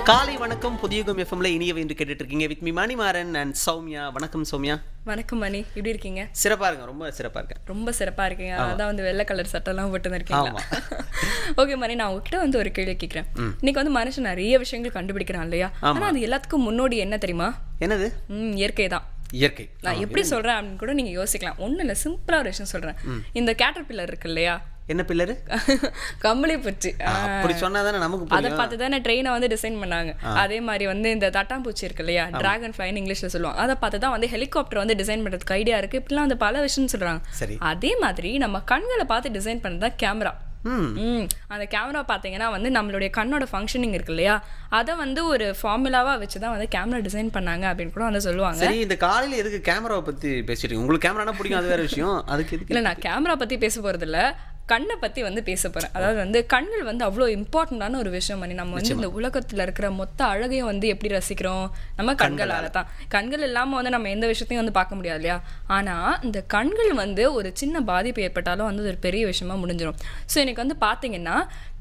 காலை வணக்கம். புதியுகம் எஃப்எம்ல இனியவை என்று கேட்டுட்டு இருக்கீங்க. With me Manimaran and Soumya. வணக்கம் சௌமியா. வணக்கம் மணி, எப்படி இருக்கீங்க? சிறப்பா இருக்கேன், ரொம்ப சிறப்பா இருக்கேன். ரொம்ப சிறப்பா இருக்கீங்க. அதான் வந்து வெள்ளை கலர் சட்டெல்லாம் போட்டு இருக்கீங்களா? ஓகே மணி, நான் உங்ககிட்ட வந்து ஒரு கேள்வி கேட்கிறேன். இன்னைக்கு வந்து மனுஷன் நிறைய விஷயங்கள் கண்டுபிடிக்கிறான் இல்லையா? ஆனா அது எல்லாத்துக்கும் முன்னோடி என்ன தெரியுமா? என்னது? இயற்கை தான். இயற்கை. நான் எப்படி சொல்றேன் அப்படின்னு கூட நீங்க யோசிக்கலாம். ஒண்ணு இல்ல, சிம்பிளா ஒரு விஷயம் சொல்றேன். இந்த கேட்டர் பில்லர் இருக்கு இல்லையா? என்ன பில்லரு? கம்பளி பூச்சி. அப்படி சொன்னாதானே நமக்கு புரியும். அதை பார்த்து தானே ட்ரெயினை வந்து டிசைன் பண்ணாங்க. அதே மாதிரி வந்து இந்த தட்டாம்பூச்சி இருக்கு இல்லையா, டிராகன் ஃப்ளைன்னு இங்கிலீஷ்ல சொல்லுவாங்க. அதை பார்த்து தான் வந்து ஹெலிகாப்டர் வந்து டிசைன் பண்றதுக்கு ஐடியா இருக்கு. இப்படிலாம் வந்து பல விஷயம் சொல்றாங்க. அதே மாதிரி நம்ம கண்களை பார்த்து டிசைன் பண்ணதான் கேமரா. அந்த கேமரா பார்த்தீங்கன்னா வந்து நம்மளுடைய கண்ணோட ஃபங்க்ஷனிங் இருக்கு இல்லையா, அதை வந்து ஒரு ஃபார்முலாவா வச்சுதான் வந்து கேமரா டிசைன் பண்ணாங்க அப்படின்னு கூட வந்து சொல்லுவாங்க. சரி, இந்த காலையில எதுக்கு கேமராவை பத்தி பேசிட்டு? உங்களுக்கு கேமரானா பிடிக்கும், அது வேற விஷயம். அதுக்கு எதுக்கு? இல்லை, நான் கேமரா பத்தி பேச போறது இல்லை, கண்ணை பற்றி வந்து பேச போகிறேன். அதாவது வந்து கண்கள் வந்து அவ்வளோ இம்பார்ட்டண்ட்டான ஒரு விஷயம் பண்ணி நம்ம வந்து இந்த உலகத்தில் இருக்கிற மொத்த அழகையும் வந்து எப்படி ரசிக்கிறோம்? நம்ம கண்களால் தான். கண்கள் இல்லாமல் வந்து நம்ம எந்த விஷயத்தையும் வந்து பார்க்க முடியாது இல்லையா? ஆனால் இந்த கண்கள் வந்து ஒரு சின்ன பாதிப்பு ஏற்பட்டாலும் வந்து ஒரு பெரிய விஷயமா முடிஞ்சிடும். ஸோ எனக்கு வந்து பார்த்தீங்கன்னா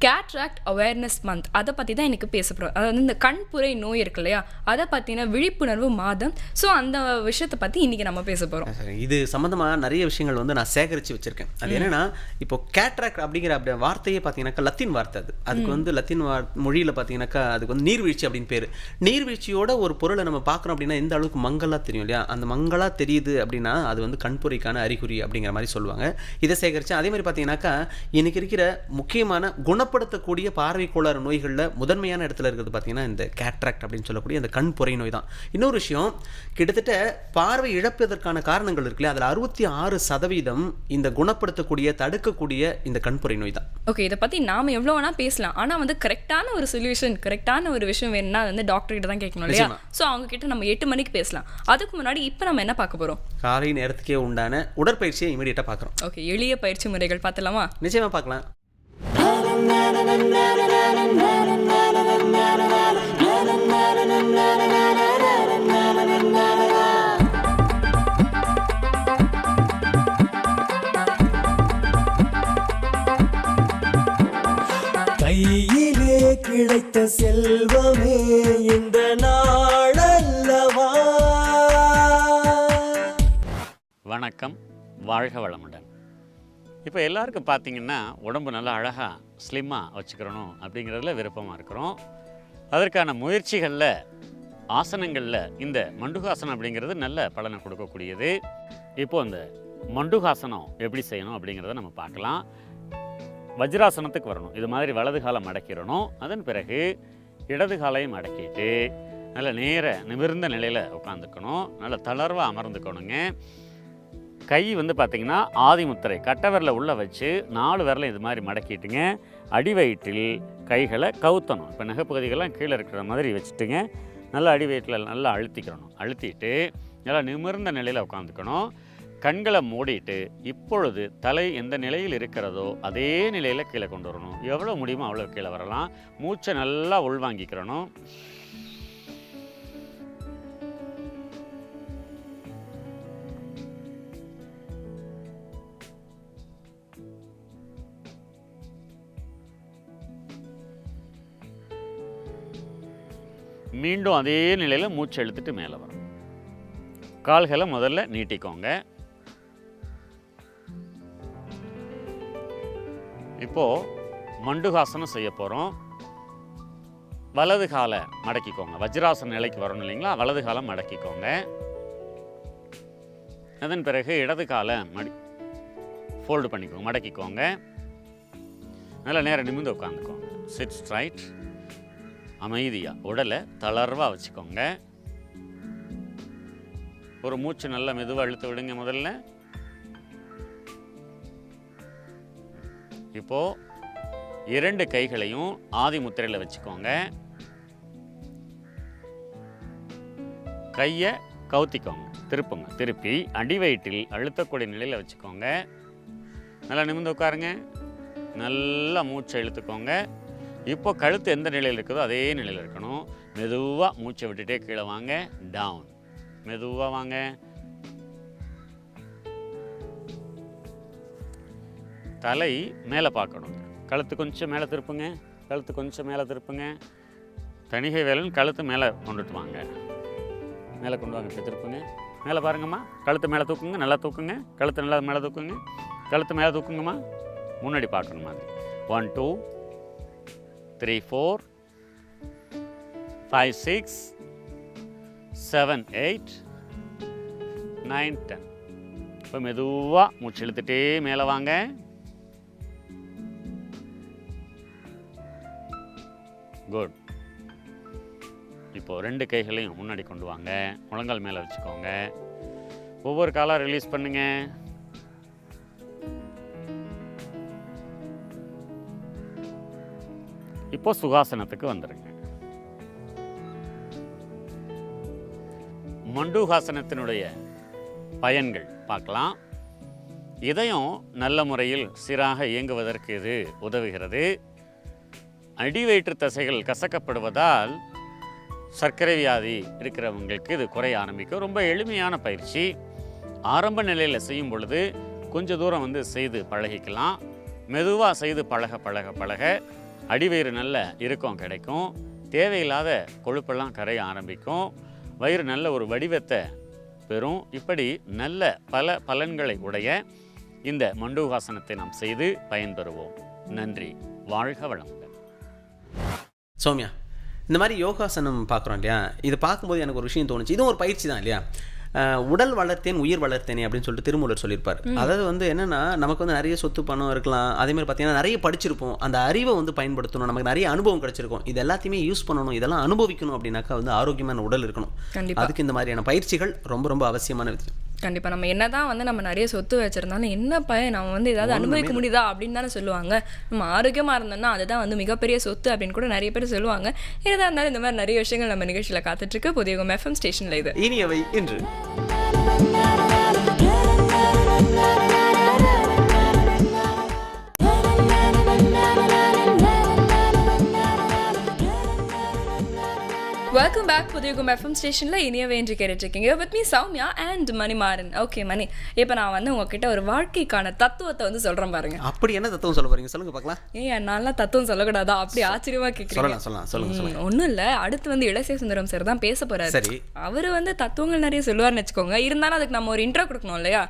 கேட்ராக்ட் அவேர்னஸ் மந்த், அதை பற்றி தான் எனக்கு பேச போகிறோம். அதாவது இந்த கண்புரை நோய் இருக்கு இல்லையா, அதை பற்றின விழிப்புணர்வு மாதம். ஸோ அந்த விஷயத்தை பற்றி இன்றைக்கி நம்ம பேச போகிறோம். இது சம்மந்தமாக நிறைய விஷயங்கள் வந்து நான் சேகரித்து வச்சுருக்கேன். அது என்னென்னா, இப்போ கேட்ராக்ட் அப்படிங்கிற வார்த்தையே பார்த்தீங்கன்னாக்கா லத்தீன் வார்த்தை. அதுக்கு வந்து லத்தீன் மொழியில் பார்த்தீங்கன்னாக்கா அதுக்கு வந்து நீர்வீழ்ச்சி அப்படின்னு பேர். நீர்வீழ்ச்சியோட ஒரு பொருளை நம்ம பார்க்குறோம் அப்படின்னா எந்த அளவுக்கு மங்கலாக தெரியும் இல்லையா, அந்த மங்கலாக தெரியுது அப்படின்னா அது வந்து கண்புரைக்கான அறிகுறி அப்படிங்கிற மாதிரி சொல்லுவாங்க. இதை சேகரித்து அதே மாதிரி பார்த்தீங்கன்னாக்கா இன்றைக்கி இருக்கிற முக்கியமான குணப்படுத்தக்கூடிய பார்வை கோளாறு நோய்களில் முதன்மையான இடத்துல இருக்கிறது பார்த்தீங்கன்னா இந்த கேட்ராக்ட் அப்படின்னு சொல்லக்கூடிய அந்த கண்புரை நோய் தான். இன்னொரு விஷயம், கிட்டத்தட்ட பார்வை இழப்பதற்கான காரணங்கள் இருக்குல்ல, அதில் 66% இந்த குணப்படுத்தக்கூடிய தடுக்கக்கூடிய இந்த கண்புரை நோய் தான். ஓகே, இதை பற்றி நாம் எவ்வளோ வேணால் பேசலாம். ஆனால் வந்து கரெக்டான ஒரு சொல்யூஷன், கரெக்டான ஒரு விஷயம் வேணும்னா வந்து டாக்டர் கிட்ட தான் கேட்கணும் இல்லையா? ஸோ அவங்க கிட்ட நம்ம 8 மணிக்கு பேசலாம். அதுக்கு முன்னாடி இப்போ நம்ம என்ன பார்க்க போகிறோம்? காலை நேரத்துக்கே உண்டான உடற்பயிற்சியை இமீடியட்டாக பார்க்குறோம். ஓகே, எளிய பயிற்சி முறைகள் பார்த்தலாமா? நிச்சயமாக பார்க்கலாம். கையிலே கிடைத்த செல்வமே இந்த நாளல்லவா. வணக்கம், வாழ்க வளமுடன். இப்போ எல்லாருக்கும் பார்த்திங்கன்னா உடம்பு நல்லா அழகாக ஸ்லிம்மாக வச்சுக்கிறணும் அப்படிங்கிறதுல விருப்பமாக இருக்கிறோம். அதற்கான முயற்சிகளில் ஆசனங்களில் இந்த மண்டுகாசனம் அப்படிங்கிறது நல்ல பலனை கொடுக்கக்கூடியது. இப்போது இந்த மண்டுகாசனம் எப்படி செய்யணும் அப்படிங்கிறத நம்ம பார்க்கலாம். வஜ்ராசனத்துக்கு வரணும். இது மாதிரி வலது காலை மடக்கிடணும். அதன் பிறகு இடது காலையும் மடக்கிட்டு நல்ல நேர நிமிர்ந்த நிலையில் உட்காந்துக்கணும். நல்ல தளர்வாக அமர்ந்துக்கணுங்க. கை வந்து பார்த்திங்கன்னா ஆதிமுத்திரை கட்டவரில் உள்ளே வச்சு 4 விரலையும் இது மாதிரி மடக்கிட்டுங்க. அடி வயிற்றில் கைகளை கவுத்தணும். இப்போ நகைப்பகுதிகள்லாம் கீழே இருக்கிற மாதிரி வச்சுட்டுங்க. நல்லா அடி வயிற்றில் நல்லா அழுத்திக்கிறணும். அழுத்திட்டு நல்லா நிமிர்ந்த நிலையில் உட்காந்துக்கணும். கண்களை மூடிட்டு இப்பொழுது தலை எந்த நிலையில் இருக்கிறதோ அதே நிலையில் கீழே கொண்டு வரணும். எவ்வளோ முடியுமோ அவ்வளோ கீழே வரலாம். மூச்சை நல்லா உள்வாங்கிக்கிறணும். மீண்டும் அதே நிலையில் மூச்சை இழுத்துட்டு மேலே வரும். கால்களை முதல்ல நீட்டிக்கோங்க. இப்போது மண்டுகாசனம் செய்ய போகிறோம். வலது காலை மடக்கிக்கோங்க. வஜ்ராசன நிலைக்கு வரணும் இல்லைங்களா, வலது காலை மடக்கிக்கோங்க. அதன் பிறகு இடது காலை ஃபோல்டு பண்ணிக்கோங்க, மடக்கிக்கோங்க. நல்லா நேரம் நிமிர்ந்து உட்காந்துக்கோங்க. Chit straight. அமைதியாக உடலை தளர்வாக வச்சுக்கோங்க. ஒரு மூச்சு நல்லா மெதுவாக இழுத்து விடுங்க முதல்ல. இப்போது 2 கைகளையும் ஆதி முத்திரையில் வச்சுக்கோங்க. கையை கவுத்திக்கோங்க, திருப்புங்க. திருப்பி அடி வயிற்றில் அழுத்தக்கூடிய நிலையில் வச்சுக்கோங்க. நல்லா நிமிர்ந்து உட்காருங்க. நல்லா மூச்சை இழுத்துக்கோங்க. இப்போ கழுத்து எந்த நிலையில் இருக்குதோ அதே நிலையில் இருக்கணும். மெதுவாக மூச்சை விட்டுட்டே கீழே வாங்க. டவுன். மெதுவாக வாங்க. தலை மேலே பார்க்கணும். கழுத்து கொஞ்சம் மேலே திருப்புங்க. கழுத்து கொஞ்சம் மேலே திருப்புங்க. தணிகை வேலன் கழுத்து மேலே கொண்டுட்டு வாங்க. மேலே கொண்டு வாங்க. இப்படி திருப்புங்க. மேலே பாருங்கம்மா. கழுத்து மேலே தூக்குங்க. நல்லா தூக்குங்க. கழுத்து நல்லா மேலே தூக்குங்க. கழுத்து மேலே தூக்குங்கம்மா. முன்னாடி பார்க்கணும் மாதிரி. 1 2 3 4 5 6 7 8 9 10. இப்போ மெதுவாக மூச்சு இழுத்துட்டே மேலே வாங்க. குட். இப்போது 2 கைகளையும் முன்னாடி கொண்டு வாங்க. முழங்கால் மேலே வச்சுக்கோங்க. ஒவ்வொரு காலாக ரிலீஸ் பண்ணுங்க. இப்போ சுகாசனத்துக்கு வந்துடுங்க. மண்டூகாசனத்தினுடைய பயன்கள் பார்க்கலாம். இதயம் நல்ல முறையில் சீராக இயங்குவதற்கு இது உதவுகிறது. அடிவயிற்று தசைகள் கசக்கப்படுவதால் சர்க்கரை வியாதி இருக்கிறவங்களுக்கு இது குறைய ஆரம்பிக்கும். ரொம்ப எளிமையான பயிற்சி. ஆரம்ப நிலையில் செய்யும் பொழுது கொஞ்சம் தூரம் செய்து பழகிக்கலாம். மெதுவாக செய்து பழக பழக பழக அடிவயிறு நல்ல இறுக்கம் கிடைக்கும். தேவையில்லாத கொழுப்பெல்லாம் கரைய ஆரம்பிக்கும். வயிறு நல்ல ஒரு வடிவத்தை பெறும். இப்படி நல்ல பல பலன்களை உடைய இந்த மண்டூகாசனத்தை நாம் செய்து பயன்பெறுவோம். நன்றி. வாழ்க வளமுடன். சௌமியா, இந்த மாதிரி யோகாசனம் பார்க்குறோம் இல்லையா, இது பார்க்கும்போது எனக்கு ஒரு விஷயம் தோணுச்சு. இதுவும் ஒரு பயிற்சி தான் இல்லையா? உடல் வளர்த்தேன் உயிர் வளர்த்தேனே அப்படின்னு சொல்லிட்டு திருமூலர் சொல்லியிருப்பார். அதாவது என்னன்னா, நமக்கு நிறைய சொத்து பணம் இருக்கலாம், அதேமாதிரி பார்த்தீங்கன்னா நிறைய படிச்சிருப்போம், அந்த அறிவை பயன்படுத்தணும், நமக்கு நிறைய அனுபவம் கிடைச்சிருக்கும், இது எல்லாத்தையுமே யூஸ் பண்ணணும், இதெல்லாம் அனுபவிக்கணும் அப்படின்னாக்கா ஆரோக்கியமான உடல் இருக்கணும். அதுக்கு இந்த மாதிரியான பயிற்சிகள் ரொம்ப ரொம்ப அவசியமான விஷயம். கண்டிப்பாக நம்ம என்னதான் நம்ம நிறைய சொத்து வச்சிருந்தாலும் என்ன பயன், நம்ம ஏதாவது அனுபவிக்க முடியுதா அப்படின்னு தானே சொல்லுவாங்க. நம்ம ஆரோக்கியமாக இருந்தோம்னா அதுதான் மிகப்பெரிய சொத்து அப்படின்னு கூட நிறைய பேர் சொல்லுவாங்க. ஏதா இருந்தாலும் இந்த மாதிரி நிறைய விஷயங்கள் நம்ம நிகழ்ச்சியில் காத்துட்ருக்கு. புதிய FM ஸ்டேஷனில் இது இனியவை இன்று. Welcome back. புதிய FM ஸ்டேஷனில் இனியவை என்று கேட்டுட்ருக்கீங்க. With me Sowmiya and Manimaran. Okay Mani, இப்போ நான் உங்ககிட்ட ஒரு வாழ்க்கைக்கான தத்துவத்தை சொல்கிறேன் பாருங்க. அப்படி என்ன தத்துவம் சொல்ல போறீங்க? சொல்லுங்க பார்க்கலாம். ஏன் நல்லா தத்துவம் சொல்லக்கூடாதா? அப்படி ஆச்சரியமாக கேட்குறீங்க. சொல்லுங்க. ஒன்றும் இல்லை, அடுத்து இளசை சுந்தரம் சார் தான் பேச போறாரு. சரி. அவர் தத்துவங்கள் நிறைய சொல்லுவார்னு வச்சுக்கோங்க. இருந்தாலும் அதுக்கு நம்ம ஒரு இன்ட்ரோ கொடுக்கணும் இல்லையா?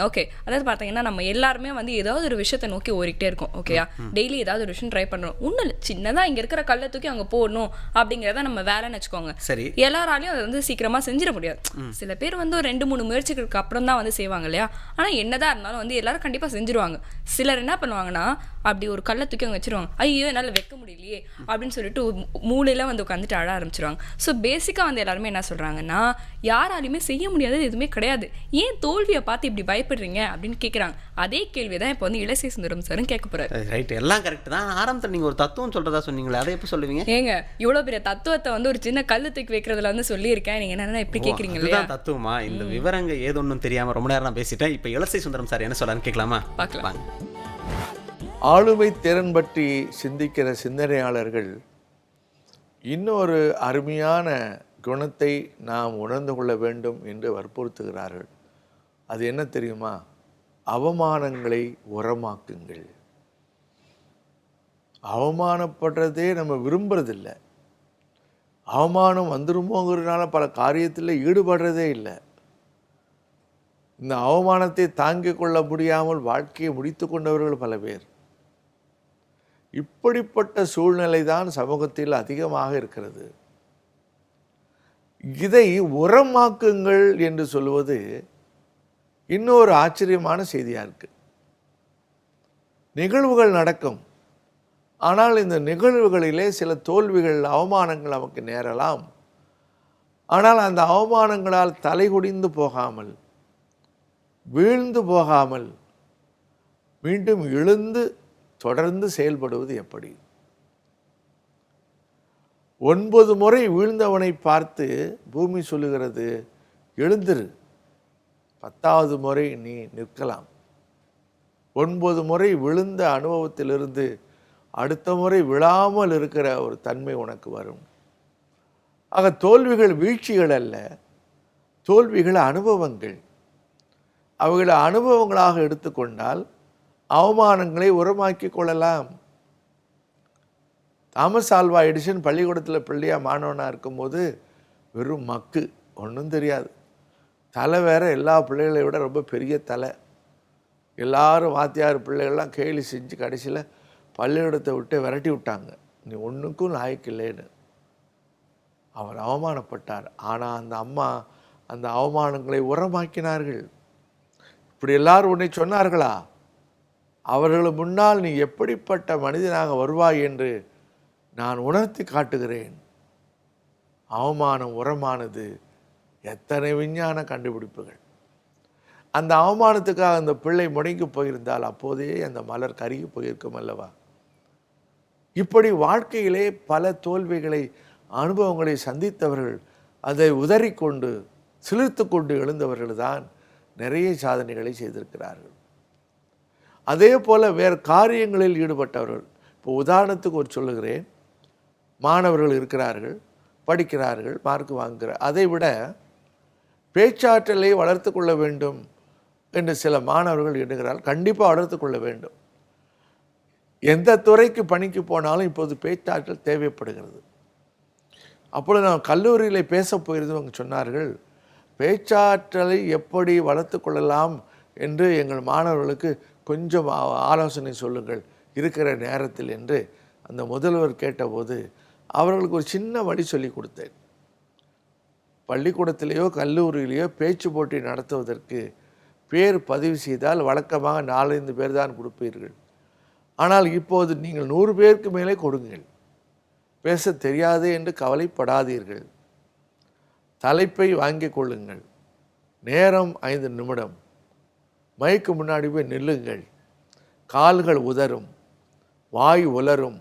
ஓகே. அதாவது பார்த்தீங்கன்னா நம்ம எல்லாருமே ஏதாவது ஒரு விஷயத்தை நோக்கி ஓடிக்கிட்டே இருக்கோம். ஓகேயா? டெய்லி ஏதாவது ஒரு விஷயம் ட்ரை பண்ணுறோம். ஒன்றும் இல்லை, சின்னதாக இங்கே இருக்கிற கல்லை தூக்கி அங்கே போடணும் அப்படிங்கிறத நம்ம வேலைன்னு வச்சுக்கோங்க. சரி. எல்லாராலையும் அதை சீக்கிரமா செஞ்சிட முடியாது. சில பேர் ஒரு 2-3 முயற்சிகளுக்கு அப்புறம் தான் செய்வாங்க இல்லையா? ஆனா என்னதான் இருந்தாலும் எல்லாரும் கண்டிப்பா செஞ்சிருவாங்க. சிலர் என்ன பண்ணுவாங்கன்னா, அப்படி ஒரு கல்லை தூக்கி அவங்க வச்சிருவாங்க. ஐயோ என்னால வைக்க முடியலையே அப்படின்னு சொல்லிட்டு மூளையில உட்காந்துட்டு அழ ஆரம்பிச்சிருவாங்க. ஸோ பேசிக்கா எல்லாருமே என்ன சொல்றாங்கன்னா, யாராலையுமே செய்ய முடியாதது எதுவுமே கிடையாது, ஏன் தோல்வியை பார்த்து இப்படி பயப்படுறீங்க அப்படின்னு கேட்குறாங்க. அதே கேள்விதான் இப்போ இளசை சுந்தரம் சாரும் கேட்க போறாரு. ரைட், எல்லாம் கரெக்ட் தான். ஆரம்பத்தில் நீங்க ஒரு தத்துவம் சொல்றதா சொன்னீங்களே, அதை எப்போ சொல்லுவீங்க? ஏங்க இவ்வளவு பெரிய தத்துவத்தை ஒரு சின்ன கல்லு தூக்கி வைக்கிறதுல சொல்லியிருக்கேன். நீங்க என்ன இப்படி கேட்குறீங்க இல்லையா? தத்துவமா? இந்த விவரங்க ஏதொன்னும் தெரியாம ரொம்ப நேரம் நான் பேசிட்டேன். இப்போ இளசை சுந்தரம் சார் என்ன சொல்றான்னு கேட்கலாமா? பார்க்கலாம். ஆளுமை திறன் பற்றி சிந்திக்கிற சிந்தனையாளர்கள் இன்னொரு அருமையான குணத்தை நாம் உணர்ந்து கொள்ள வேண்டும் என்று வற்புறுத்துகிறார்கள். அது என்ன தெரியுமா? அவமானங்களை உரமாக்குங்கள். அவமானப்படுறதே நம்ம விரும்புறதில்லை. அவமானம் வந்துருமோங்கிறதுனால பல காரியத்தில் ஈடுபடுறதே இல்லை. இந்த அவமானத்தை தாங்கிக் கொள்ள முடியாமல் வாழ்க்கையை முடித்து கொண்டவர்கள் பல பேர். இப்படிப்பட்ட சூழ்நிலை தான் சமூகத்தில் அதிகமாக இருக்கிறது. இதை உரமாக்குங்கள் என்று சொல்வது இன்னொரு ஆச்சரியமான செய்தியாக இருக்கு. நிகழ்வுகள் நடக்கும், ஆனால் இந்த நிகழ்வுகளிலே சில தோல்விகள், அவமானங்கள் நமக்கு நேரலாம். ஆனால் அந்த அவமானங்களால் தலைகுடிந்து போகாமல், வீழ்ந்து போகாமல், மீண்டும் எழுந்து தொடர்ந்து செயல்படுவது எப்படி? 9 முறை வீழ்ந்தவனை பார்த்து பூமி சொல்லுகிறது, எழுந்திரு, 10வது முறை நீ நிற்கலாம். 9 முறை விழுந்த அனுபவத்திலிருந்து அடுத்த முறை விழாமல் இருக்கிற ஒரு தன்மை உனக்கு வரும். ஆக தோல்விகள் வீழ்ச்சிகள் அல்ல, தோல்விகள் அனுபவங்கள். அவைகளை அனுபவங்களாக எடுத்துக்கொண்டால் அவமானங்களை உரமாக்கி கொள்ளலாம். தாமஸ் ஆல்வா எடிசன் பள்ளிக்கூடத்தில் பிள்ளையாக மாணவனாக இருக்கும்போது வெறும் மக்கு, ஒன்றும் தெரியாது. தலை வேற எல்லா பிள்ளைகளை விட ரொம்ப பெரிய தலை. எல்லாரும் வாத்தியார் பிள்ளைகள்லாம் கேலி செஞ்சு கடைசியில் பள்ளிக்கூடத்தை விட்டு விரட்டி விட்டாங்க. நீ ஒன்றுக்கும் லாய்க்கு இல்லைன்னு அவர் அவமானப்பட்டார். ஆனால் அந்த அம்மா அந்த அவமானங்களை உரமாக்கினார்கள். இப்படி எல்லாரும் உன்னை சொன்னார்களா? அவர்கள் முன்னால் நீ எப்படிப்பட்ட மனிதனாக வருவாய் என்று நான் உணர்த்தி காட்டுகிறேன். அவமானம் உரமானது. எத்தனை விஞ்ஞான கண்டுபிடிப்புகள்! அந்த அவமானத்துக்காக அந்த பிள்ளை முடங்கி போயிருந்தால் அப்போதே அந்த மலர் கருகி போயிருக்கும் அல்லவா? இப்படி வாழ்க்கையிலே பல தோல்விகளை, அனுபவங்களை சந்தித்தவர்கள், அதை உதறிக்கொண்டு சிலிர்த்து கொண்டு எழுந்தவர்கள் தான் நிறைய சாதனைகளை செய்திருக்கிறார்கள். அதே போல் வேறு காரியங்களில் ஈடுபட்டவர்கள். இப்போ உதாரணத்துக்கு ஒரு சொல்லுகிறேன். மாணவர்கள் இருக்கிறார்கள், படிக்கிறார்கள், மார்க் வாங்குகிறார். அதை விட பேச்சாற்றலை வளர்த்து கொள்ள வேண்டும் என்று சில மாணவர்கள் எண்ணுகிறார்கள். கண்டிப்பாக வளர்த்து கொள்ள வேண்டும். எந்த துறைக்கு பணிக்கு போனாலும் இப்போது பேச்சாற்றல் தேவைப்படுகிறது. அப்பொழுது நான் கல்லூரியில் பேச போயிருந்தவங்க சொன்னார்கள், பேச்சாற்றலை எப்படி வளர்த்து கொள்ளலாம் என்று எங்கள் மாணவர்களுக்கு கொஞ்சம் ஆலோசனை சொல்லுங்கள் இருக்கிற நேரத்தில் என்று அந்த முதல்வர் கேட்டபோது அவர்களுக்கு ஒரு சின்ன வழி சொல்லி கொடுத்தேன். பள்ளிக்கூடத்திலேயோ கல்லூரியிலேயோ பேச்சு போட்டி நடத்துவதற்கு பேர் பதிவு செய்தால் வழக்கமாக 4-5 பேர் தான் கொடுப்பீர்கள். ஆனால் இப்போது நீங்கள் 100 பேருக்கு மேலே கொடுங்கள். பேச தெரியாது என்று கவலைப்படாதீர்கள். தலைப்பை வாங்கிக் கொள்ளுங்கள். நேரம் 5 நிமிடம். மைக்கு முன்னாடி போய் நில்லுங்கள். கால்கள் உதறும், வாய் உலரும்,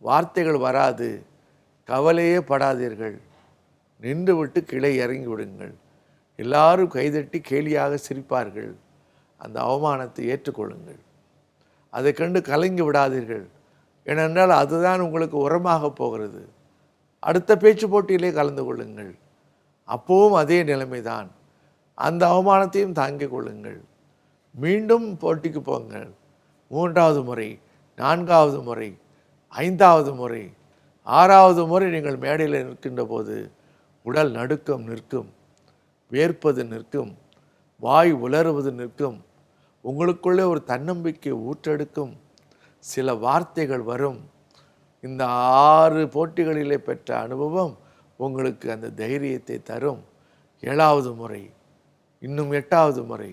வார்த்தைகள் வராது. கவலையே படாதீர்கள். நின்று விட்டு கீழே இறங்கி விடுங்கள். எல்லாரும் கைதட்டி கேலியாக சிரிப்பார்கள். அந்த அவமானத்தை ஏற்றுக்கொள்ளுங்கள். அதை கண்டு கலங்கி விடாதீர்கள். ஏனென்றால் அதுதான் உங்களுக்கு உரமாக போகிறது. அடுத்த பேச்சு போட்டியிலே கலந்து கொள்ளுங்கள். அப்போவும் அதே நிலைமைதான். அந்த அவமானத்தையும் தாங்கிக் கொள்ளுங்கள். மீண்டும் போட்டிக்கு போங்கள். 3வது முறை, 4வது முறை, 5வது முறை, 6வது முறை நீங்கள் மேடையில் நிற்கின்ற போது உடல் நடுக்கம் நிற்கும், வேர்ப்பது நிற்கும், வாய் உலறுவது நிற்கும். உங்களுக்குள்ளே ஒரு தன்னம்பிக்கை ஊற்றெடுக்கும். சில வார்த்தைகள் வரும். இந்த 6 போட்டிகளிலே பெற்ற அனுபவம் உங்களுக்கு அந்த தைரியத்தை தரும். 7வது முறை, இன்னும் 8வது முறை,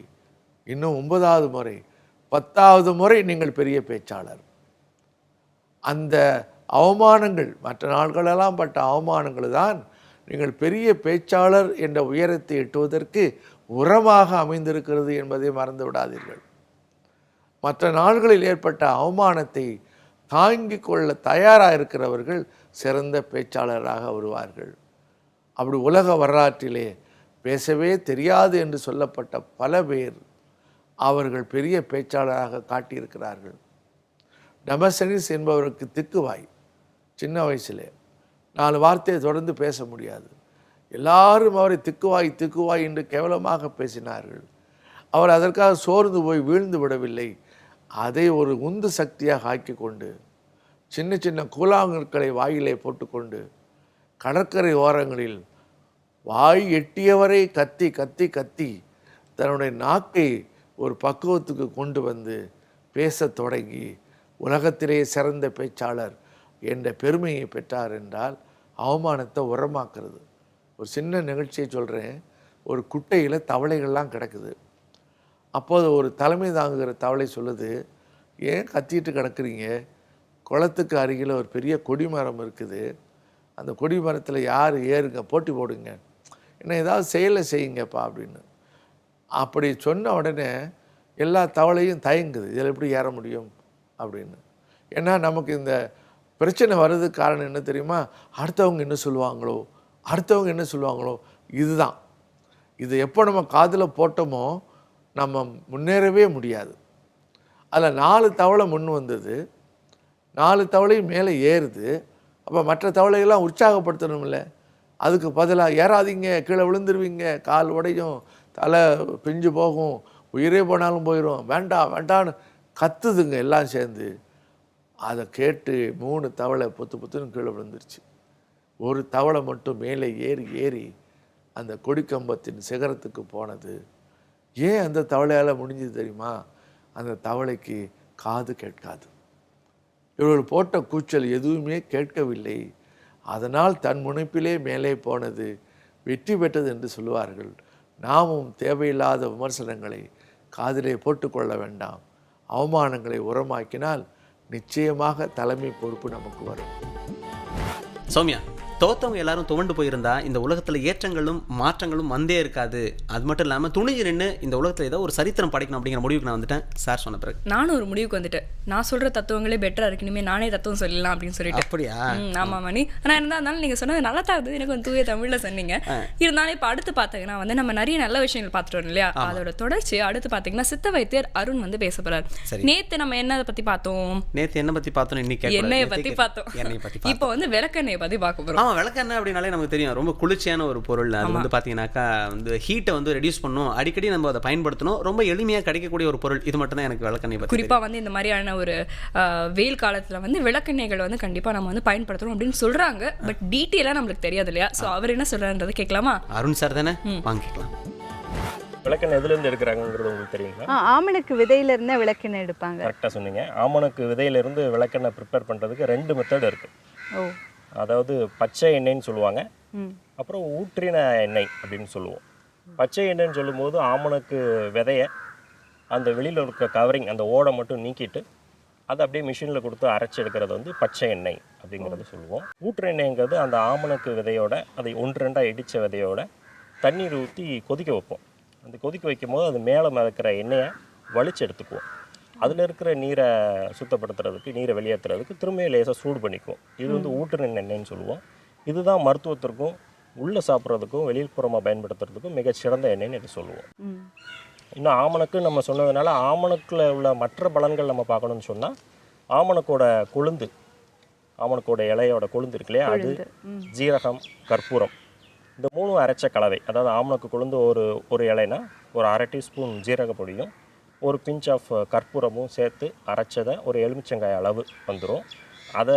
இன்னும் 9வது முறை, 10வது முறை நீங்கள் பெரிய பேச்சாளர். அந்த அவமானங்கள், மற்ற நாட்களெல்லாம் பட்ட அவமானங்கள் தான் நீங்கள் பெரிய பேச்சாளர் என்ற உயரத்தை எட்டுவதற்கு உரமாக அமைந்திருக்கிறது என்பதை மறந்து விடாதீர்கள். மற்ற நாள்களில் ஏற்பட்ட அவமானத்தை தாங்கிக் கொள்ள தயாராக இருக்கிறவர்கள் சிறந்த பேச்சாளராக வருவார்கள். அப்படி உலக வரலாற்றிலே பேசவே தெரியாது என்று சொல்லப்பட்ட பல பேர் அவர்கள் பெரிய பேச்சாளராக காட்டியிருக்கிறார்கள். டெமோஸ்தெனீஸ் என்பவருக்கு திக்குவாய். சின்ன வயசிலே 4 வார்த்தையை தொடர்ந்து பேச முடியாது. எல்லாரும் அவரை திக்குவாய் திக்குவாய் என்று கேவலமாக பேசினார்கள். அவர் அதற்காக சோர்ந்து போய் வீழ்ந்து விடவில்லை. அதை ஒரு உந்து சக்தியாக ஆக்கி கொண்டு சின்ன சின்ன கூழாங்கற்களை வாயிலே போட்டுக்கொண்டு கடற்கரை ஓரங்களில் வாய் எட்டியவரை கத்தி கத்தி கத்தி தன்னுடைய நாக்கை ஒரு பக்குவத்துக்கு கொண்டு வந்து பேசத் தொடங்கி உலகத்திலே சிறந்த பேச்சாளர் என்ற பெருமையை பெற்றார் என்றால் அவமானத்தை உரமாக்குறது. ஒரு சின்ன நிகழ்ச்சியை சொல்கிறேன். ஒரு குட்டையில் தவளைகள்லாம் கிடக்குது. அப்போது ஒரு தலைமை தாங்குகிற தவளை சொல்லுது, ஏன் கத்திட்டு கிடக்குறீங்க? குளத்துக்கு அருகில் ஒரு பெரிய கொடிமரம் இருக்குது. அந்த கொடிமரத்தில் யார் ஏறுங்க, போட்டி போடுங்க, என்ன ஏதாவது செயலை செய்யுங்கப்பா அப்படின்னு. அப்படி சொன்ன உடனே எல்லா தவளையும் தயங்குது, இதில் எப்படி ஏற முடியும் அப்படின்னு. ஏன்னா நமக்கு இந்த பிரச்சனை வர்றதுக்கு காரணம் என்ன தெரியுமா? அடுத்தவங்க என்ன சொல்லுவாங்களோ, அடுத்தவங்க என்ன சொல்லுவாங்களோ, இதுதான். இது எப்போ நம்ம காதில் போட்டோமோ நம்ம முன்னேறவே முடியாது. அதில் 4 தவளை முன் வந்தது. 4 தவளையும் மேலே ஏறுது. அப்போ மற்ற தவளைகள்லாம் உற்சாகப்படுத்தணும்ல. அதுக்கு பதிலாக ஏறாதீங்க, கீழே விழுந்துருவீங்க, கால் உடையும், தலை பிஞ்சு போகும், உயிரே போனாலும் போயிடும், வேண்டாம் வேண்டான்னு கத்துதுங்க எல்லாம் சேர்ந்து. அதை கேட்டு 3 தவளை பொத்து பொத்துன்னு கீழே விழுந்துருச்சு. ஒரு தவளை மட்டும் மேலே ஏறி ஏறி அந்த கொடிக்கம்பத்தின் சிகரத்துக்கு போனது. ஏன் அந்த தவளையால் முடிஞ்சது தெரியுமா? அந்த தவளைக்கு காது கேட்காது. இவர்கள் போட்ட கூச்சல் எதுவுமே கேட்கவில்லை. அதனால் தன் முனைப்பிலே மேலே போனது வெற்றி பெற்றது என்று சொல்லுவார்கள். நாமும் தேவையில்லாத விமர்சனங்களை காதிலே போட்டுக்கொள்ள வேண்டாம். அவமானங்களை உரமாக்கினால் நிச்சயமாக தலைமை பொறுப்பு நமக்கு வரும். சௌமியா, தோத்தவங்க எல்லாரும் துவண்டு போயிருந்தா இந்த உலகத்தில் ஏற்றங்களும் மாற்றங்களும் வந்தே இருக்காது. அது மட்டும் இல்லாமல் துணிஞ்சு நின்று இந்த உலகத்தில் ஏதோ ஒரு சரித்திரம் படைக்கணும் அப்படிங்கிற முடிவுக்கு நான் வந்துட்டேன் சார் சொன்ன பிறகு. நானும் ஒரு முடிவுக்கு வந்துட்டேன். நான் சொல்ற தத்துவங்களே பெட்டரா இருக்கு, இனிமே நானே தத்துவம் சொல்லலாம் அப்படின்னு சொல்லிட்டு. அப்படியா? ஆமா மணி. ஆனால் இருந்தாலும் நீங்க சொன்னது நல்லா தான் இருந்தது, எனக்கு வந்து தூய தமிழ்ல சொன்னீங்க. இருந்தாலும் இப்போ அடுத்து பார்த்தீங்கன்னா வந்து நம்ம நிறைய நல்ல விஷயங்கள் பார்த்துட்டு வரோம் இல்லையா? அதோட தொடர்ச்சி அடுத்து பார்த்தீங்கன்னா சித்த வைத்தியர் அருண் வந்து பேச போறாரு. நேத்து நம்ம என்ன பத்தி பார்த்தோம்? நேத்து என்ன பத்தி பார்த்தோம்? இன்னைக்கு எண்ணெயை பத்தி பார்த்தோம். இப்போ வந்து விளக்கெண்ணெயை பத்தி பார்க்க போறோம். விளக்கெண்ணெய் அப்படின்னாலே நமக்கு தெரியும், ரொம்ப குளிர்ச்சியான ஒரு பொருள். அது வந்து பார்த்தீங்கன்னாக்கா வந்து ஹீட்டை வந்து ரெடியூஸ் பண்ணும், அடிக்கடி நம்ம அதை பயன்படுத்தணும், ரொம்ப எளிமையாக கிடைக்கக்கூடிய ஒரு பொருள். இது மட்டும் தான் எனக்கு விளக்கெண்ணெய் பற்றி. குறிப்பாக வந்து இந்த மாதிரியான ஒரு வெயில் காலத்தில் வந்து விளக்கெண்ணெய்கள் வந்து கண்டிப்பாக நம்ம வந்து பயன்படுத்தணும் அப்படின்னு சொல்கிறாங்க. பட் டீட்டெயிலாக நம்மளுக்கு தெரியாது இல்லையா? ஸோ அவர் என்ன சொல்கிறாருன்றதை கேட்கலாமா? அருண் சார் தானே, வாங்க கேட்கலாம். விளக்கெண்ணெய் எதுலேருந்து எடுக்கிறாங்கிறது உங்களுக்கு தெரியுங்களா? ஆமணக்கு விதையிலேருந்து விளக்கெண்ணெய் எடுப்பாங்க. கரெக்டாக சொன்னீங்க. ஆமணக்கு விதையிலேருந்து விளக்கெண்ணெய் ப்ரிப்பேர் பண்ணுறதுக்கு 2 மெத்தட் இருக்குது. ஓ, அதாவது பச்சை எண்ணெய்ன்னு சொல்லுவாங்க, அப்புறம் ஊற்றின எண்ணெய் அப்படின்னு சொல்லுவோம். பச்சை எண்ணெய்ன்னு சொல்லும்போது ஆமணக்கு விதையை அந்த வெளியில் இருக்க கவரிங் அந்த ஓடை மட்டும் நீக்கிட்டு அதை அப்படியே மிஷினில் கொடுத்து அரைச்சி எடுக்கிறது வந்து பச்சை எண்ணெய் அப்படிங்கிறது சொல்லுவோம். ஊற்று எண்ணெய்ங்கிறது அந்த ஆமணக்கு விதையோட அதை 1-2 இடித்த விதையோட தண்ணீர் ஊற்றி கொதிக்க வைப்போம். அந்த கொதிக்க வைக்கும் போது அது மேலே மிதக்கிற எண்ணெயை வலிச்சு எடுத்துக்குவோம். அதில் இருக்கிற நீரை சுத்தப்படுத்துறதுக்கு, நீரை வெளியேற்றுறதுக்கு திரும்ப லேசாக சூடு பண்ணிக்குவோம். இது வந்து ஊற்று எண்ணெய்ன்னு சொல்லுவோம். இதுதான் மருத்துவத்திற்கும் உள்ளே சாப்பிட்றதுக்கும் வெளிப்புறமாக பயன்படுத்துறதுக்கும் மிகச்சிறந்த எண்ணெய்ன்னு இது சொல்லுவோம். இன்னும் ஆமணக்கு நம்ம சொன்னதுனால ஆமணக்கில் உள்ள மற்ற பலன்கள் நம்ம பார்க்கணும்னு சொன்னால் ஆமணக்கோட கொழுந்து, ஆமணக்கோட இலையோட கொழுந்து இருக்கு இல்லையா, அது ஜீரகம், கற்பூரம், இந்த 3 அரைச்ச கலவை. அதாவது ஆமணக்கு கொழுந்து ஒரு இலைனா ஒரு 1/2 டீஸ்பூன் ஜீரக பொடியும் ஒரு பிஞ்ச் ஆஃப் கற்பூரமும் சேர்த்து அரைச்சதை ஒரு எலுமிச்சங்காய் அளவு வந்துடும். அதை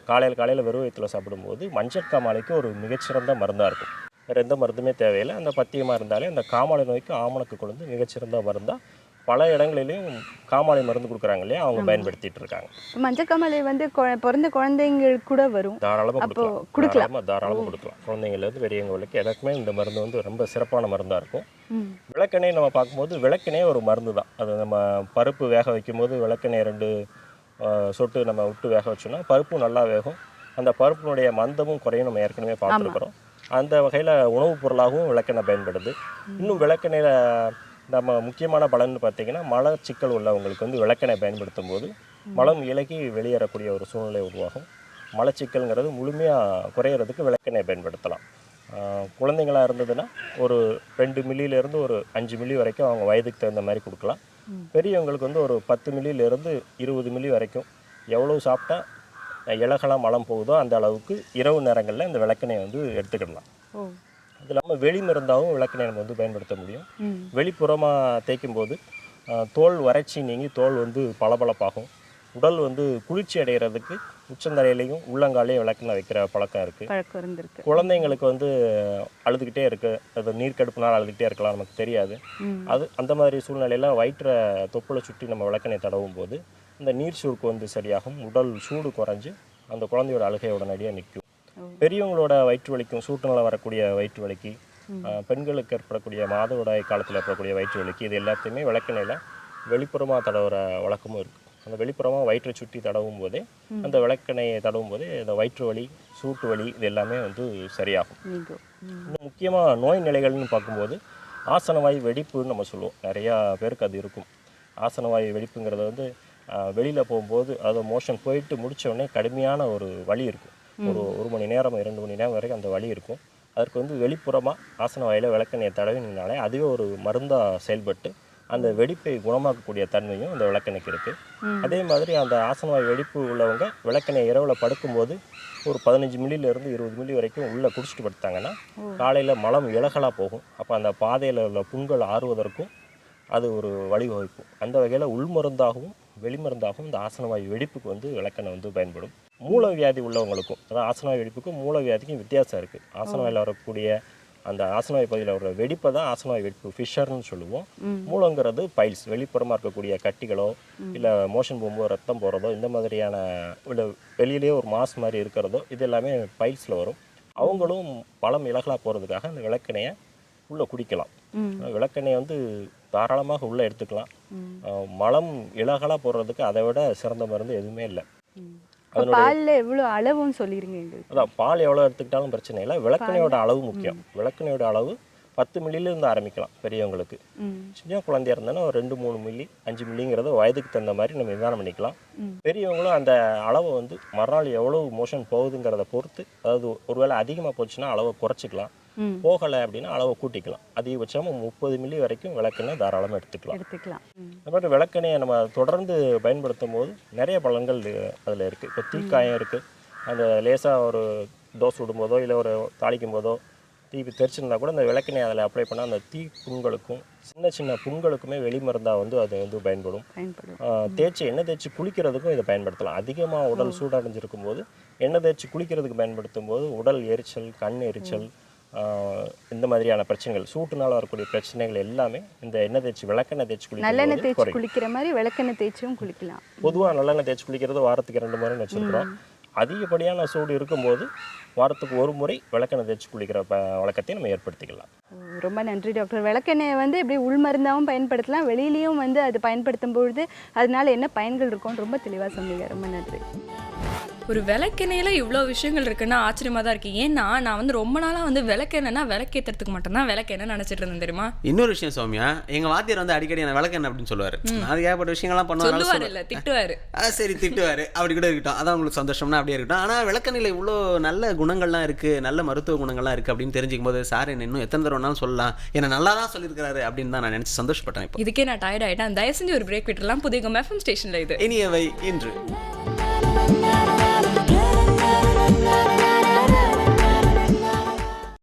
காலையில் வெறும் வயிற்றில் சாப்பிடும்போது மஞ்சட்காமாலைக்கு ஒரு மிகச்சிறந்த மருந்தாக இருக்கும். வேறு எந்த மருந்துமே தேவையில்லை. அந்த பத்தியமாக இருந்தாலே அந்த காமாலை நோய்க்கு ஆமணக்கு கொழுந்து மிகச்சிறந்த மருந்தாக பல இடங்களிலையும் காமாலை மருந்து கொடுக்குறாங்க இல்லையா, அவங்க பயன்படுத்திட்டு இருக்காங்க. மஞ்சக்காமலை வந்து பிறந்த குழந்தைங்களுக்கு கூட வரும். தாராளமாக கொடுக்கலாம். குழந்தைங்கள்லேருந்து பெரியவங்களுக்கு எல்லாருக்குமே இந்த மருந்து வந்து ரொம்ப சிறப்பான மருந்தாக இருக்கும். விளக்கெண்ணெய் நம்ம பார்க்கும்போது விளக்கெண்ணெய் ஒரு மருந்து தான். அது நம்ம பருப்பு வேக வைக்கும்போது விளக்கெண்ணெய் 2 சொட்டு நம்ம விட்டு வேக வச்சோம்னா பருப்பும் நல்லா வேகும். அந்த பருப்பினுடைய மந்தமும் குறையும் நம்ம ஏற்கனவே பார்த்துருக்குறோம். அந்த வகையில் உணவுப் பொருளாகவும் விளக்கெண்ணெய் பயன்படுது. இன்னும் விளக்கெண்ணெயில் நம்ம முக்கியமான பலன்னு பார்த்தீங்கன்னா மலச்சிக்கல் உள்ளவங்களுக்கு வந்து விளக்கெண்ணெய் பயன்படுத்தும் போது மலம் இலகி வெளியேறக்கூடிய ஒரு சூழ்நிலை உருவாகும். மலச்சிக்கல்ங்கிறது முழுமையாக குறையிறதுக்கு விளக்கெண்ணெய் பயன்படுத்தலாம். குழந்தைங்களாக இருந்ததுன்னா ஒரு 2 மில்லியிலேருந்து ஒரு 5 மில்லி வரைக்கும் அவங்க வயதுக்கு தகுந்த மாதிரி கொடுக்கலாம். பெரியவங்களுக்கு வந்து ஒரு 10 மில்லியிலேருந்து 20 மில்லி வரைக்கும் எவ்வளோ சாப்பிட்டா இலகலாம் மலம் போகுதோ அந்த அளவுக்கு இரவு நேரங்களில் இந்த விளக்கெண்ணெய் வந்து எடுத்துக்கிடலாம். அது இல்லாமல் வெளி மருந்தாகவும் விளக்கெண்ணெய் நம்ம வந்து பயன்படுத்த முடியும். வெளிப்புறமாக தேய்க்கும் போது தோல் வறட்சி நீங்கி தோல் வந்து பளபளப்பாகும். உடல் வந்து குளிர்ச்சி அடைகிறதுக்கு உச்சந்தலையிலையும் உள்ளங்காலையும் விளக்கெண்ணெய் வைக்கிற பழக்கம் இருக்குது. குழந்தைங்களுக்கு வந்து அழுதுகிட்டே இருக்கு, அது நீர்க்கடுப்புனால் அழுதுகிட்டே இருக்கலாம், நமக்கு தெரியாது. அது அந்த மாதிரி சூழ்நிலையில் வயிற்றை தொப்புளை சுற்றி நம்ம விளக்கெண்ணெய் தடவும் போது இந்த நீர் சுருக்கு வந்து சரியாகும். உடல் சூடு குறைஞ்சு அந்த குழந்தையோட அழுகை உடனடியாக நிற்கும். பெரியவங்களோட வயிற்று வலிக்கும், சூட்டுனால வரக்கூடிய வயிற்று வலிக்கு, பெண்களுக்கு ஏற்படக்கூடிய மாதவிடாய் காலத்தில் ஏற்படக்கூடிய வயிற்று வலிக்கு, இது எல்லாத்தையுமே விளக்கெண்ணெயில் வெளிப்புறமாக தடவுற வழக்கமும் இருக்குது. அந்த வெளிப்புறமாக வயிற்றை சுற்றி தடவும் போதே அந்த விளக்கெண்ணெயை தடவும் போதே இந்த வயிற்று வலி, சூட்டு வலி இது எல்லாமே வந்து சரியாகும். இன்னும் முக்கியமாக நோய் நிலைகள்னு பார்க்கும்போது ஆசனவாய் வெடிப்புன்னு நம்ம சொல்லுவோம். நிறையா பேருக்கு அது இருக்கும். ஆசனவாய் வெடிப்புங்கிறது வந்து வெளியில் போகும்போது அது மோஷன் போயிட்டு முடித்த உடனே கடுமையான ஒரு வலி இருக்கும். ஒரு 1 மணி நேரம் 2 மணி நேரம் வரைக்கும் அந்த வலி இருக்கும். அதற்கு வந்து வெளிப்புறமாக ஆசன வாயில் விளக்கெண்ணெயை தடவினாலே அதுவே ஒரு மருந்தாக செயல்பட்டு அந்த வெடிப்பை குணமாக்கக்கூடிய தன்மையும் அந்த விளக்கெண்ணெய்க்கு இருக்குது. அதே மாதிரி அந்த ஆசனவாய் வெடிப்பு உள்ளவங்க விளக்கெண்ணெய் இரவில் படுக்கும்போது ஒரு 15 மில்லியிலேருந்து 20 மில்லி வரைக்கும் உள்ளே குடிச்சிட்டு படுத்தாங்கன்னா காலையில் மலம் இலகலாக போகும். அப்போ அந்த பாதையில் உள்ள புண்கள் ஆறுவதற்கும் அது ஒரு வழிவகுக்கும். அந்த வகையில் உள்மருந்தாகவும் வெளிமருந்தாகவும் இந்த ஆசனவாயு வெடிப்புக்கு வந்து விளக்கெண்ணெய் வந்து பயன்படும். மூலவியாதி உள்ளவங்களுக்கும், அதாவது ஆசனவாயு வெடிப்புக்கும் மூலவியாதிக்கும் வித்தியாசம் இருக்குது. ஆசனவாயில் வரக்கூடிய அந்த ஆசனவாயு பகுதியில் வர வெடிப்பை தான் ஆசனவாயு வெடிப்பு, ஃபிஷர்னு சொல்லுவோம். மூலங்கிறது பைல்ஸ், வெளிப்புறமாக இருக்கக்கூடிய கட்டிகளோ இல்லை மோஷன் போகும்போது ரத்தம் போகிறதோ, இந்த மாதிரியான இல்லை வெளியிலேயே ஒரு மாஸ் மாதிரி இருக்கிறதோ, இது எல்லாமே பைல்ஸில் வரும். அவங்களும் பழம் இலகலாக போகிறதுக்காக அந்த விளக்கெண்ணெயை உள்ளே குடிக்கலாம். விளக்கெண்ணெயை வந்து தாராளமாக உள்ளே எடுத்துக்கலாம். மலம் இலகலாக போடுறதுக்கு அதை விட சிறந்த மருந்து எதுவுமே இல்லை. பால்ல எவ்வளவு அளவுன்னு சொல்லிருங்க எங்களுக்கு. அதான் பால் எவ்வளோ எடுத்துக்கிட்டாலும் பிரச்சனை இல்லை, விளக்கெண்ணையோட அளவு முக்கியம். விளக்கெண்ணையோட அளவு 10 மில்லியிலிருந்து ஆரம்பிக்கலாம் பெரியவங்களுக்கு. சின்ன குழந்தையா இருந்தோன்னா ஒரு 2-3 மில்லி 5 மில்லிங்கிறத வயதுக்கு தகுந்த மாதிரி நம்ம நிதானம் பண்ணிக்கலாம். பெரியவங்களும் அந்த அளவை வந்து மறுநாள் எவ்வளோ மோஷன் போகுதுங்கிறத பொறுத்து, அதாவது ஒருவேளை அதிகமாக போச்சுன்னா அளவை குறைச்சிக்கலாம், போகலை அப்படின்னா அளவை கூட்டிக்கலாம். அதிகபட்சமாக 30 மில்லி வரைக்கும் விளக்கெண்ணெய் தாராளமாக எடுத்துக்கலாம். இந்த மாதிரி விளக்கெண்ணெயை நம்ம தொடர்ந்து பயன்படுத்தும் போது நிறைய பலன்கள் அதில் இருக்குது. இப்போ தீக்காயம் இருக்குது, அந்த லேசாக ஒரு தோசை விடும்போதோ இல்லை ஒரு தாளிக்கும் போதோ தீ தெரிச்சிருந்தா கூட அந்த விளக்கெண்ணெய் அதில் அப்ளை பண்ணால் அந்த தீ புண்களுக்கும் சின்ன சின்ன புண்களுக்குமே வெளிமருந்தாக வந்து அது வந்து பயன்படும். எண்ணெய் தேய்ச்சி குளிக்கிறதுக்கும் இதை பயன்படுத்தலாம். அதிகமாக உடல் சூடடைஞ்சிருக்கும் போது எண்ணெய் தேய்ச்சி குளிக்கிறதுக்கு பயன்படுத்தும் போது உடல் எரிச்சல், கண் எரிச்சல், இந்த மாதிரியான பிரச்சனைகள், சூட்டுனால வரக்கூடிய பிரச்சனைகள் எல்லாமே இந்த எண்ணெய் தேய்ச்சி விளக்கெண்ணெய் தேய்ச்சி நல்லெண்ணெய் தேய்ச்சி குளிக்கிற மாதிரி விளக்கெண்ணெய் தேய்ச்சியும் குளிக்கலாம். பொதுவாக நல்லெண்ணெய் தேய்ச்சி குளிக்கிறது வாரத்துக்கு 2 முறைன்னு வச்சுருக்கிறோம். அதிகப்படியான சூடு இருக்கும்போது வாரத்துக்கு 1 முறை விளக்கெண்ணெய் தேய்ச்சி குளிக்கிற வழக்கத்தை நம்ம ஏற்படுத்திக்கலாம். ரொம்ப நன்றி டாக்டர். விளக்கெண்ணெயை வந்து இப்படி உள்மருந்தாகவும் பயன்படுத்தலாம், வெளியிலையும் வந்து அது பயன்படுத்தும் பொழுது அதனால என்ன பயன்கள் இருக்கும்னு ரொம்ப தெளிவாக சொன்னீங்க. ரொம்ப நன்றி. ஒரு விளக்கெண்ணெயில் இவ்வளோ விஷயங்கள் இருக்குன்னா ஆச்சரியமாக தான் இருக்குது. ஏன்னா நான் வந்து ரொம்ப நாளாக வந்து விளக்கெண்ணெய்னா விளக்கேற்றுறதுக்கு மட்டும்தான் விளக்கெண்ணெய் நினச்சிட்டு இருந்தேன் தெரியுமா. இன்னொரு விஷயம் சௌமியா, எங்கள் வாத்தியார் வந்து அடிக்கடி என்ன விளக்கெண்ணெய் அப்படின்னு சொல்லுவார். அது ஏகப்பட்ட விஷயங்கள்லாம் சொல்லுவார், இல்லை திட்டுவார். சரி திட்டுவார், அப்படி கூட இருக்கட்டும், அதான் உங்களுக்கு சந்தோஷம்னா அப்படியே இருக்கட்டும். ஆனால் விளக்கெண்ணெயில் இவ்வளோ நல்ல குணங்கள்லாம் இருக்குது, நல்ல மருத்துவ குணங்கள்லாம் இருக்குது அப்படின்னு தெரிஞ்சுக்கும் போது சார் என்ன இன்னும் எத்தனை தடவைனாலும் சொல்லலாம், என்ன நல்லா தான் சொல்லியிருக்கிறாரு அப்படின்னு தான் நான் நினச்சி சந்தோஷப்பட்டேன். இப்போ இதுக்கே நான் டயர்ட் ஆகிட்டேன். தயவு செஞ்சு ஒரு பிரேக் விட்டுலாம். புதிய FM ஸ்டேஷனில் இது இனியவை இன்று.